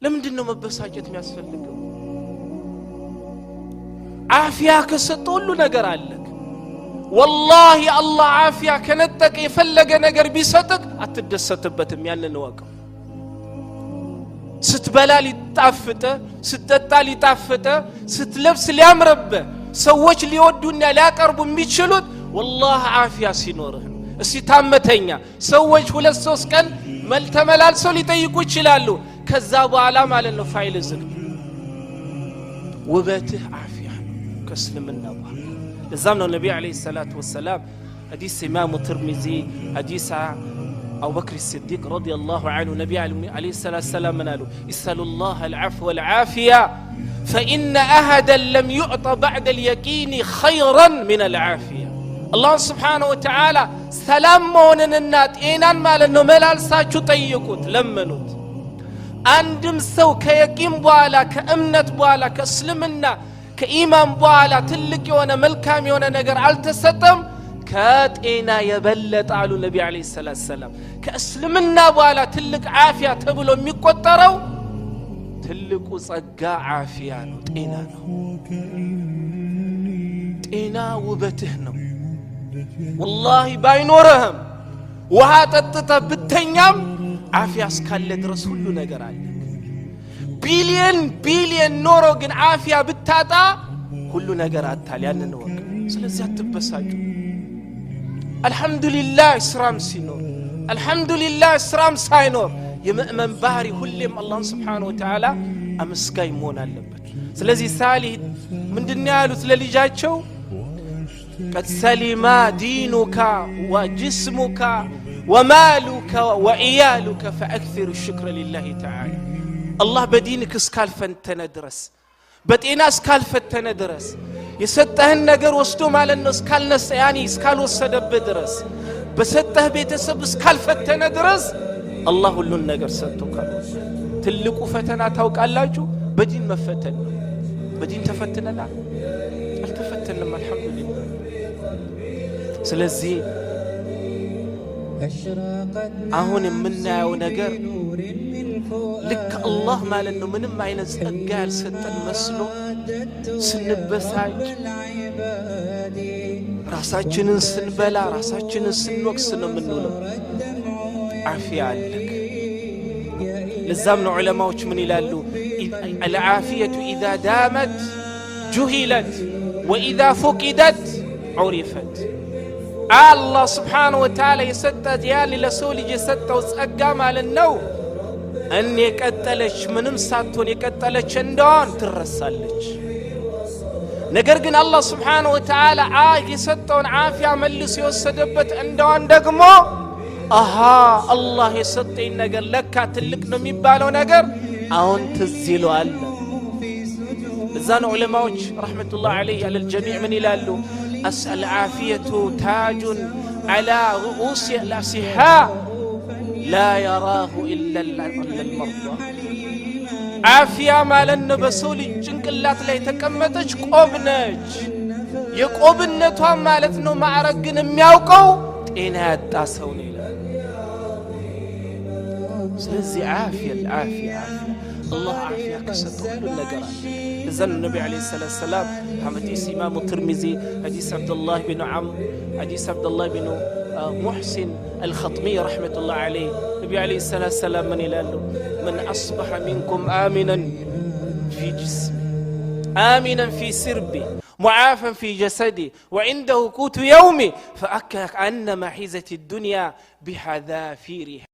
ለምንድነው መበሳጨት የሚያስፈልገው? አፊያ ከሰጠ ሁሉ ነገር አለክ። ወላሂ አላህ አፊያ ከነጠቀ የፈለገ ነገር ቢሰጥክ አትደሰትበትም። ያንን ወቅ ስትበላ ሊጣፍጥ፣ ስትጠጣ ሊጣፍጥ፣ ስትለብስ ሊያምርብ፣ ሰዎች ሊወዱና ሊያቀርቡ የሚችሉት ወላሂ አፊያ ሲኖርህ። እስቲ ታመተኛ ሰዎች 2-3 ቀን መልተመላልሰው ሊጠይቁ ይችላሉ። ከዛ በኋላ ማለት ነው ፋይል ዝግ። ውበትህ አፊያ ከእስልምና በኋላ። ለዛም ነው ነብዩ አለይሂ ሰላቱ ወሰላም ሐዲስ ኢማሙ ትርሚዚ ሐዲስ أبو بكر الصديق رضي الله عنه نبي عليه الصلاة والسلام منالو اسألوا الله العفو والعافية فإن أحدا لم يعط بعد اليقين خيرا من العافية. الله سبحانه وتعالى سلام مونن النات إينان مالنو ملال ساچو طيقوت لمنوت عندم سو كيقين بوالا كأمنت بوالا كأسلمنا كإيمان بوالا تلك يونا ملكام يونا نقر عالتستم كاتئنا يبلت على النبي عليه الصلاة والسلام كأسلمنا بوالا تلك عافية تبلو ميقوترو تلك صقا عافية تئنا تئنا وبتهنو والله باينورهم وهاتتتا بالتنيام عافية اسكالة رسول نقر عليك بليون نورو قن عافية بالتاتا كل نقر عالتالي أننا نوك سلسيات تبساجو الحمد لله اسرام سينور الحمد لله اسرام ساينور يمأمن باري كلهم الله سبحانه وتعالى امسكاي مون አለበት ስለዚህ ሳሊ ምንድነው ያሉት ለልጃቸው قد سلم دينك وجسمك ومالك وعيالك فاكثر الشكر لله تعالى الله بدينك እስካልፈተነ ድረስ በጤና እስካልፈተነ ድረስ የሰጠህን ነገር ወስዶ ማለት ነው እስካልነሳ ያኒ እስካልወሰደበት ድረስ በሰጠህ ቤተሰብ እስካልፈተነ ድረስ አላህ ሁሉን ነገር ሰጥቶካል። ትልቁ ፈተና ታውቃላችሁ በዲን መፈተን ነው። በዲን ተፈትነናል አልተፈተንም አልহামዱሊላህ። ስለዚህ አሁን የምናየው ነገር ልክ አላህ ማለት ነው ምንም አይነት ጸጋ ያልሰጠን መስሎ ስንበሳጭ ራሳችንን ስንበላ ራሳችንን ስንወቅስ ነው የምንውለው። አፊያ አለክ። ለዛም ነው ዑለማዎች ምን ይላሉ? العافية إذا دامت جهلت وإذا فقدت عرفت. الله سبحانه وتعالى يسدد يالي لسولي يسدد ጸጋ ማለት ነው أن يقتلش منم ساتون يقتلش እንደሆን ትረሳለች። ነገር ግን አላህ Subhanahu Wa Ta'ala የሰጠውን አፊያ መልሶ የወሰደበት እንደሆን ደግሞ አላህ የሰጠኝ ነገር ለካ ትልቅ ነው የሚባለው ነገር አሁን ትዝ ይለዋል። እዛ ነው ዑለማዎች ረህመቱላህ ዐለይሂ على الجميع من ይላሉ العافية تاج على رؤوس الأصحاء لا يراه إلا المرضى. عافية مالن بسول ጭንቅላት ላይ ተቀመጠች ቆብ ነች። የቆብነቷ ማለት ነው ማዕረግን የሚያውቀው ጤና ያጣ ሰው ነው ይላል። ስለዚህ عافية الله عافية كسط كل ነገር አለ። እዘን ነብዩ አለይሂ ሰላም ሐዲስ ኢማሙ ትርሚዚ ሐዲስ አብዱላህ ብን ዐምር ሐዲስ አብዱላህ ብን محسن الخطمي رحمة الله عليه النبي عليه الصلاة والسلام من يلاله من أصبح منكم آمنا في جسمه آمنا في سربه معافا في جسده وعنده قوت يومه فأكأنما حيزت الدنيا بحذافيرها.